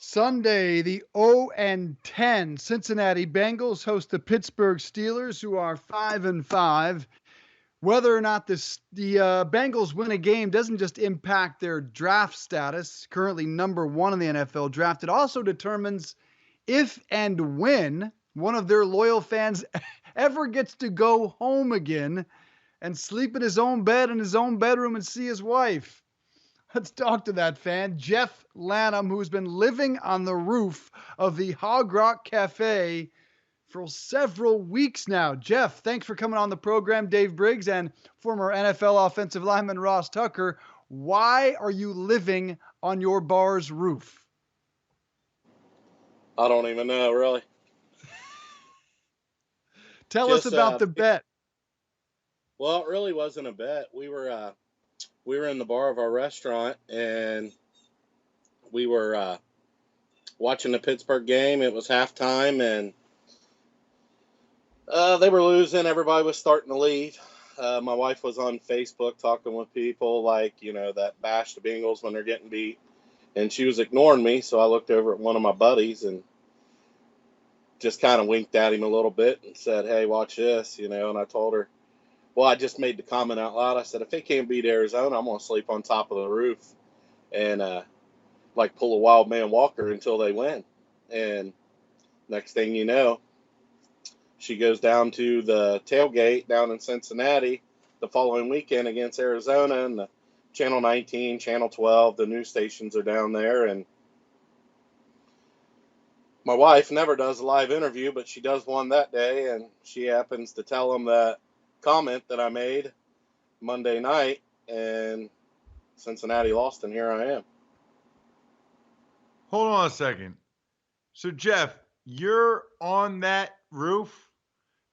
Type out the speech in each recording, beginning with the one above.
Sunday, the 0-10 Cincinnati Bengals host the Pittsburgh Steelers, who are 5-5. Whether or not the Bengals win a game doesn't just impact their draft status, currently number one in the NFL draft. It also determines if and when one of their loyal fans ever gets to go home again and sleep in his own bed in his own bedroom and see his wife. Let's talk to that fan, Jeff Lanham, who's been living on the roof of the Hog Rock Cafe for several weeks now. Jeff, thanks for coming on the program. Dave Briggs and former NFL offensive lineman Ross Tucker. Why are you living on your bar's roof? I don't even know, really. Tell us about the bet. Well, it really wasn't a bet. We were in the bar of our restaurant, and we were watching the Pittsburgh game. It was halftime, and they were losing. Everybody was starting to leave. My wife was on Facebook talking with people that bash the Bengals when they're getting beat, and she was ignoring me. So I looked over at one of my buddies and just kind of winked at him a little bit and said, "Hey, watch this," and I told her, well, I just made the comment out loud. I said, if they can't beat Arizona, I'm going to sleep on top of the roof and pull a wild man Walker until they win. And next thing you know, she goes down to the tailgate down in Cincinnati the following weekend against Arizona, and the Channel 19, Channel 12, the news stations are down there. And my wife never does a live interview, but she does one that day, and she happens to tell them that comment that I made Monday night, and Cincinnati lost, and here I am. Hold on a second. So, Jeff, you're on that roof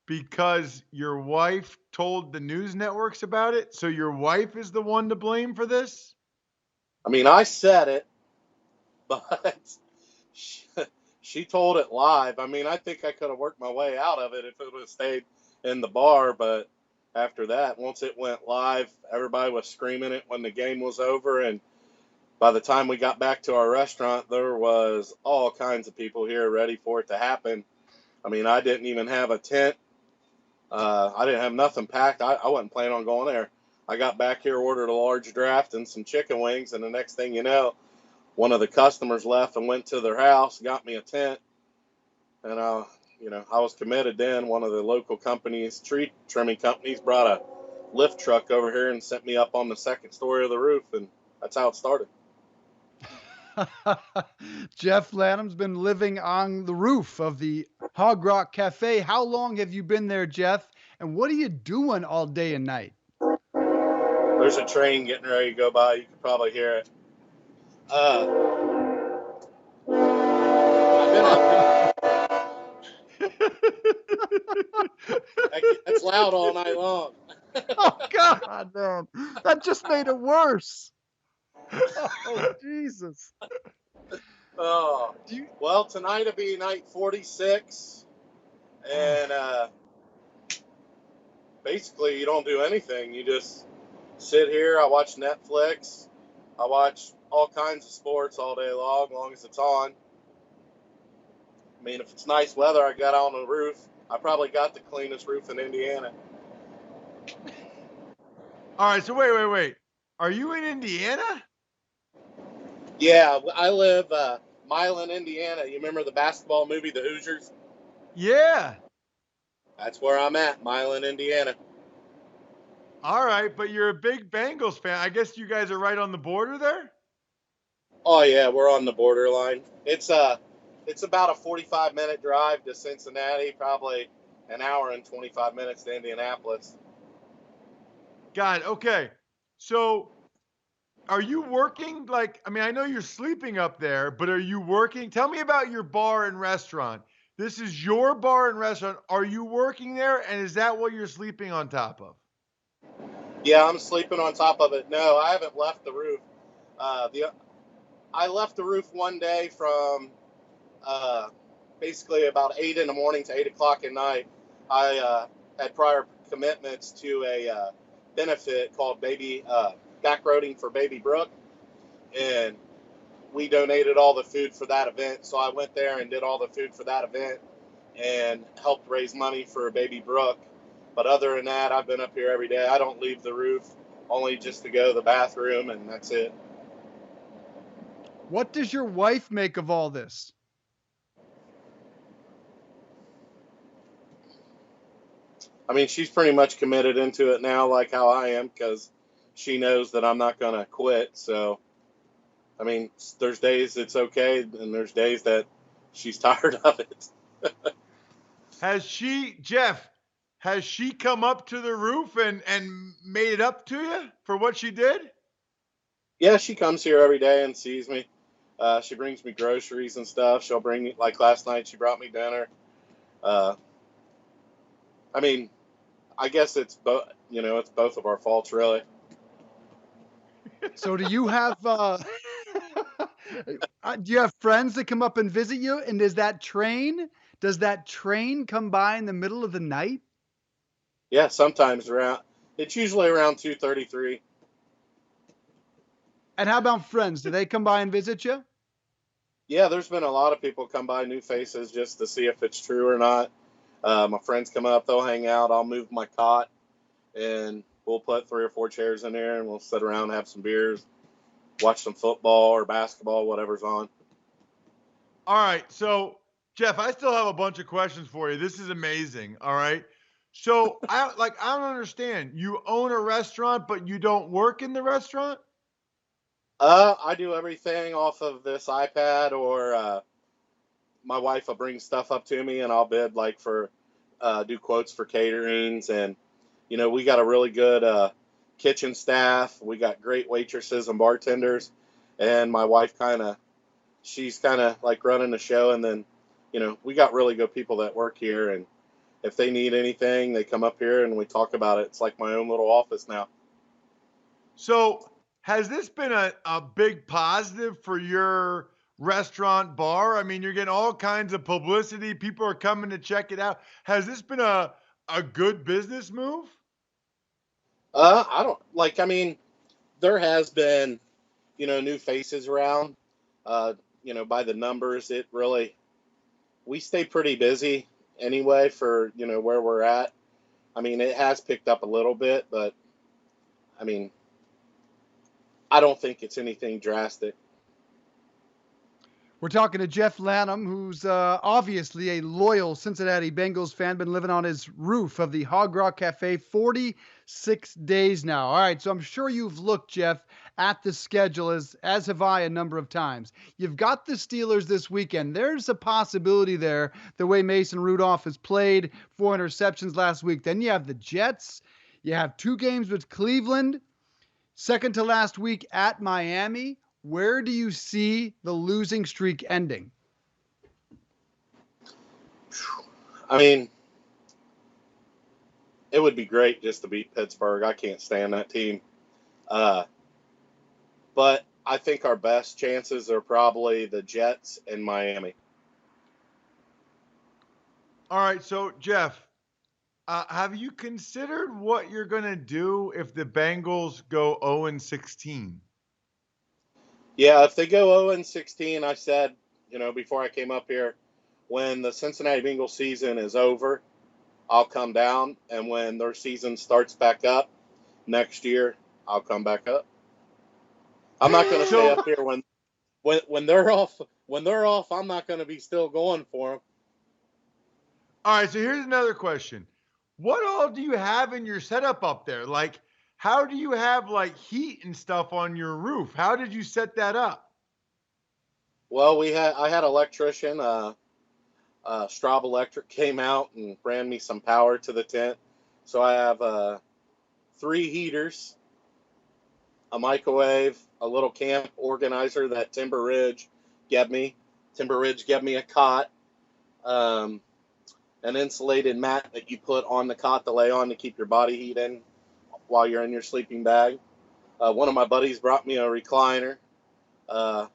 because your wife told the news networks about it? So your wife is the one to blame for this? I mean, I said it, but she told it live. I mean, I think I could have worked my way out of it if it would have stayed in the bar, but after that, once it went live, everybody was screaming it when the game was over, and by the time we got back to our restaurant, there was all kinds of people here ready for it to happen. I mean, I didn't even have a tent. I didn't have nothing packed. I wasn't planning on going there. I got back here, ordered a large draft and some chicken wings, and the next thing you know, one of the customers left and went to their house, got me a tent, and I was committed then. One of the local companies, tree trimming companies, brought a lift truck over here and sent me up on the second story of the roof, and that's how it started. Jeff Lanham's been living on the roof of the Hog Rock Cafe. How long have you been there, Jeff? And what are you doing all day and night? There's a train getting ready to go by. You can probably hear it. I've been up. It's loud all night long. Oh, God, man. That just made it worse. Oh, Jesus. Oh, well, tonight will be night 46, and basically you don't do anything. You just sit here. I watch Netflix. I watch all kinds of sports all day long as it's on. I mean, if it's nice weather, I got on the roof. I probably got the cleanest roof in Indiana. All right, so wait. Are you in Indiana? Yeah, I live Milan, Indiana. You remember the basketball movie, The Hoosiers? Yeah. That's where I'm at, Milan, Indiana. All right, but you're a big Bengals fan. I guess you guys are right on the border there? Oh, yeah, we're on the borderline. It's about a 45-minute drive to Cincinnati, probably an hour and 25 minutes to Indianapolis. Got it. Okay. So are you working? I know you're sleeping up there, but are you working? Tell me about your bar and restaurant. This is your bar and restaurant. Are you working there? And is that what you're sleeping on top of? Yeah, I'm sleeping on top of it. No, I haven't left the roof. I left the roof one day from basically about 8 in the morning to 8 o'clock at night. I had prior commitments to a benefit called Backroading for Baby Brooke, and we donated all the food for that event. So I went there and did all the food for that event and helped raise money for baby Brooke. But other than that, I've been up here every day. I don't leave the roof, only just to go to the bathroom, and that's it. What does your wife make of all this? I mean, she's pretty much committed into it now, like how I am, because she knows that I'm not going to quit. So, I mean, there's days it's okay, and there's days that she's tired of it. Jeff, has she come up to the roof and made it up to you for what she did? Yeah, she comes here every day and sees me. She brings me groceries and stuff. She'll bring me, like last night, she brought me dinner. I mean, I guess it's both. It's both of our faults, really. So do you have do you have friends that come up and visit you? And does that train come by in the middle of the night? Yeah, sometimes around. It's usually around 2:33. And how about friends? Do they come by and visit you? Yeah, there's been a lot of people come by, new faces, just to see if it's true or not. My friends come up, they'll hang out. I'll move my cot, and we'll put 3 or 4 chairs in there, and we'll sit around, have some beers, watch some football or basketball, whatever's on. All right. So, Jeff, I still have a bunch of questions for you. This is amazing. All right. So, I don't understand. You own a restaurant, but you don't work in the restaurant? I do everything off of this iPad, or my wife will bring stuff up to me, and I'll bid like for do quotes for caterings, and we got a really good kitchen staff. We got great waitresses and bartenders, and my wife she's kind of like running the show, and then we got really good people that work here, and if they need anything, they come up here and we talk about it. It's like my own little office now. So, has this been a big positive for your restaurant bar? I mean, you're getting all kinds of publicity. People are coming to check it out. Has this been a good business move? I don't like. I mean, there has been new faces around. By the numbers, we stay pretty busy anyway for where we're at. I mean, it has picked up a little bit, but I mean, I don't think it's anything drastic. We're talking to Jeff Lanham, who's obviously a loyal Cincinnati Bengals fan, been living on his roof of the Hog Rock Cafe 46 days now. All right, so I'm sure you've looked, Jeff, at the schedule, as have I a number of times. You've got the Steelers this weekend. There's a possibility there, the way Mason Rudolph has played, 4 interceptions last week. Then you have the Jets. You have 2 games with Cleveland. Second to last week at Miami. Where do you see the losing streak ending? I mean, it would be great just to beat Pittsburgh. I can't stand that team. But I think our best chances are probably the Jets and Miami. All right. So, Jeff, have you considered what you're going to do if the Bengals go 0-16? Yeah, if they go 0-16, I said, before I came up here, when the Cincinnati Bengals season is over, I'll come down, and when their season starts back up next year, I'll come back up. I'm not going to stay up here when they're off. When they're off, I'm not going to be still going for them. All right. So here's another question: what all do you have in your setup up there? Like, how do you have like heat and stuff on your roof? How did you set that up? Well, I had an electrician, Straub Electric came out and ran me some power to the tent. So I have 3 heaters, a microwave, a little camp organizer that Timber Ridge gave me. Timber Ridge gave me a cot, an insulated mat that you put on the cot to lay on to keep your body heat in while you're in your sleeping bag. One of my buddies brought me a recliner. I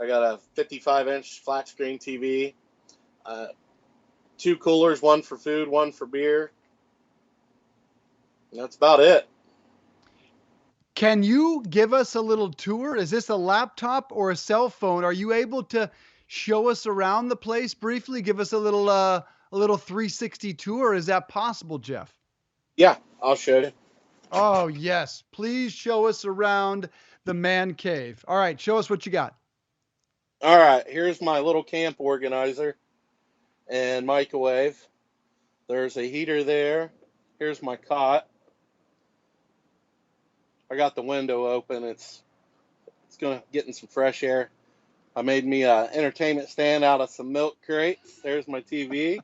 got a 55-inch flat screen TV, 2 coolers, 1 for food, 1 for beer. And that's about it. Can you give us a little tour? Is this a laptop or a cell phone? Are you able to show us around the place briefly? Give us a little 360 tour. Is that possible, Jeff? Yeah, I'll show you. Oh, yes. Please show us around the man cave. All right, show us what you got. All right, here's my little camp organizer and microwave. There's a heater there. Here's my cot. I got the window open. It's gonna getting some fresh air. I made me a entertainment stand out of some milk crates. There's my TV.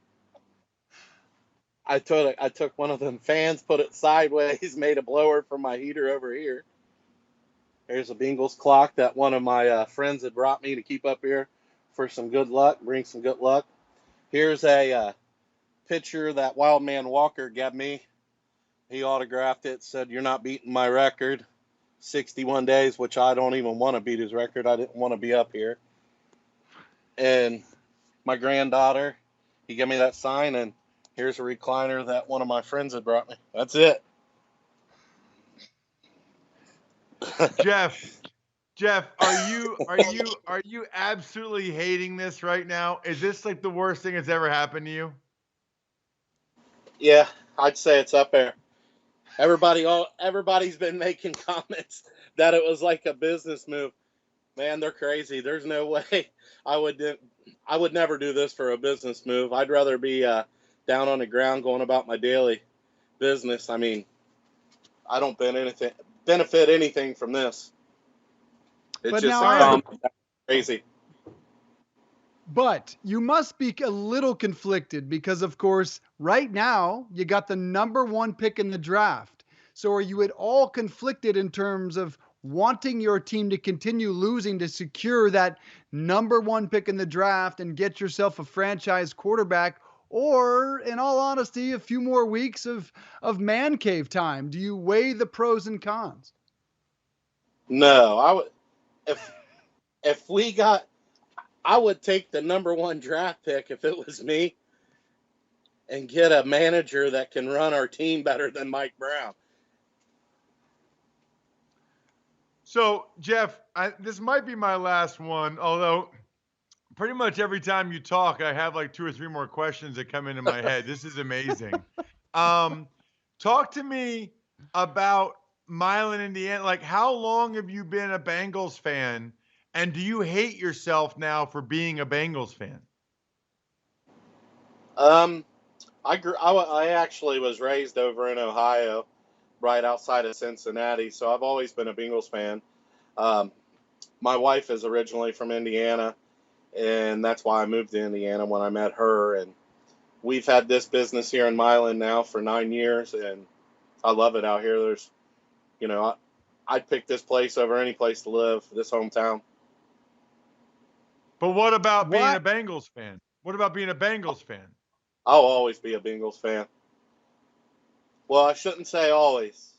I took one of them fans, put it sideways, made a blower for my heater over here. There's a Bengals clock that one of my friends had brought me to keep up here for some good luck, bring some good luck. Here's a picture that Wild Man Walker gave me. He autographed it, said, "You're not beating my record." 61 days, which I don't even want to beat his record. I didn't want to be up here. And my granddaughter, he gave me that sign, and here's a recliner that one of my friends had brought me. That's it. Jeff, are you absolutely hating this right now? Is this like the worst thing that's ever happened to you? Yeah, I'd say it's up there. Everybody's been making comments that it was like a business move. Man, they're crazy. There's no way I would never do this for a business move. I'd rather be down on the ground going about my daily business. I mean, I don't benefit anything from this. It's But just now crazy. But you must be a little conflicted because, of course, right now you got the number one pick in the draft. So are you at all conflicted in terms of wanting your team to continue losing to secure that number one pick in the draft and get yourself a franchise quarterback? Or, in all honesty, a few more weeks of man cave time? Do you weigh the pros and cons? No, I would if we got I would take the number one draft pick if it was me and get a manager that can run our team better than Mike Brown. So, Jeff, this might be my last one, although pretty much every time you talk, I have like 2 or 3 more questions that come into my head. This is amazing. Talk to me about Milan, Indiana. Like, how long have you been a Bengals fan? And do you hate yourself now for being a Bengals fan? I actually was raised over in Ohio, right outside of Cincinnati, so I've always been a Bengals fan. Um, my wife is originally from Indiana, and that's why I moved to Indiana when I met her. And we've had this business here in Milan now for 9 years, and I love it out here. I'd pick this place over any place to live, this hometown. But what about being a Bengals fan? What about being a Bengals fan? I'll always be a Bengals fan. Well, I shouldn't say always.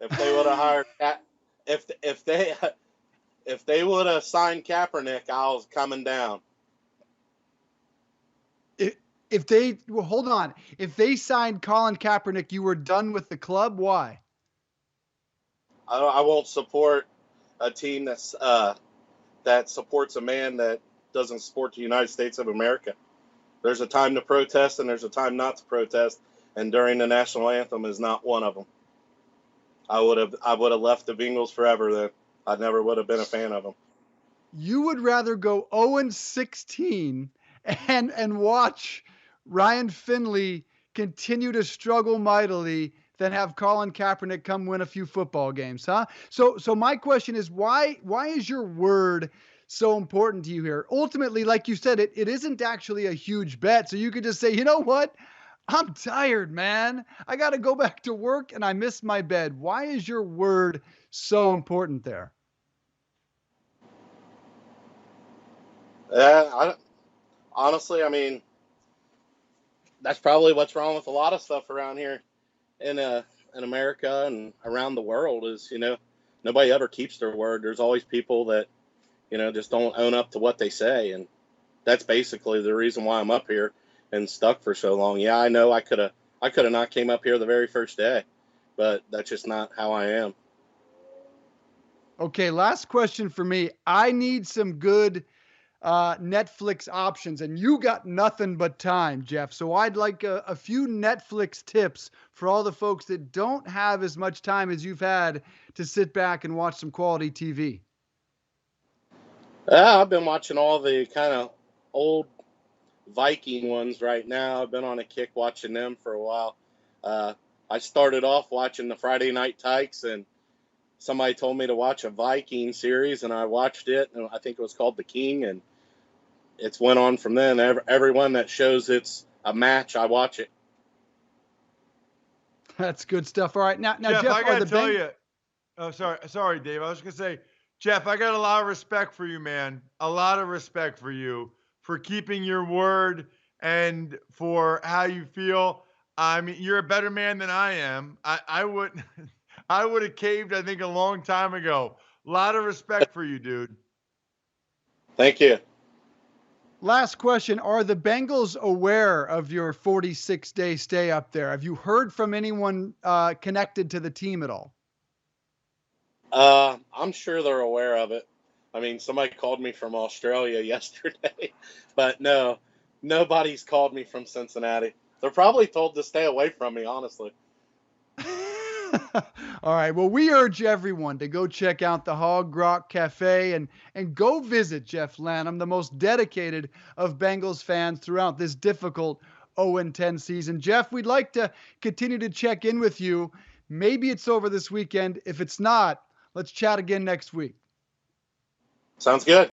If they would have hired, if they would have signed Kaepernick, I was coming down. Hold on. If they signed Colin Kaepernick, you were done with the club. Why? I won't support a team that supports a man that doesn't support the United States of America. There's a time to protest and there's a time not to protest, and during the national anthem is not one of them. I would have left the Bengals forever then. I never would have been a fan of them. You would rather go 0-16 and watch Ryan Finley continue to struggle mightily than have Colin Kaepernick come win a few football games, huh? So my question is, why is your word so important to you here? Ultimately, like you said, it isn't actually a huge bet. So you could just say, you know what? I'm tired, man. I got to go back to work and I miss my bed. Why is your word so important there? Honestly, I mean, that's probably what's wrong with a lot of stuff around here in America and around the world is, nobody ever keeps their word. There's always people that, just don't own up to what they say. And that's basically the reason why I'm up here and stuck for so long. Yeah, I know I could have not came up here the very first day, but that's just not how I am. Okay, last question for me. I need some good Netflix options, and you got nothing but time, Jeff. So I'd like a few Netflix tips for all the folks that don't have as much time as you've had to sit back and watch some quality TV. Yeah, I've been watching all the kind of old Viking ones right now. I've been on a kick watching them for a while. I started off watching the Friday Night Tykes, and somebody told me to watch a Viking series, and I watched it, and I think it was called The King, and it's went on from then. Everyone that shows it's a match, I watch it. That's good stuff. All right, now Jeff, Jeff, I are gotta the tell you. Oh, sorry, Dave. I was gonna say, Jeff, I got a lot of respect for you, man. A lot of respect for you for keeping your word and for how you feel. I mean, you're a better man than I am. I would, I would have caved, I think, a long time ago. A lot of respect for you, dude. Thank you. Last question. Are the Bengals aware of your 46-day stay up there? Have you heard from anyone connected to the team at all? I'm sure they're aware of it. I mean, somebody called me from Australia yesterday, but no, nobody's called me from Cincinnati. They're probably told to stay away from me, honestly. All right. Well, we urge everyone to go check out the Hog Rock Cafe and go visit Jeff Lanham, the most dedicated of Bengals fans throughout this difficult 0-10 season. Jeff, we'd like to continue to check in with you. Maybe it's over this weekend. If it's not, let's chat again next week. Sounds good.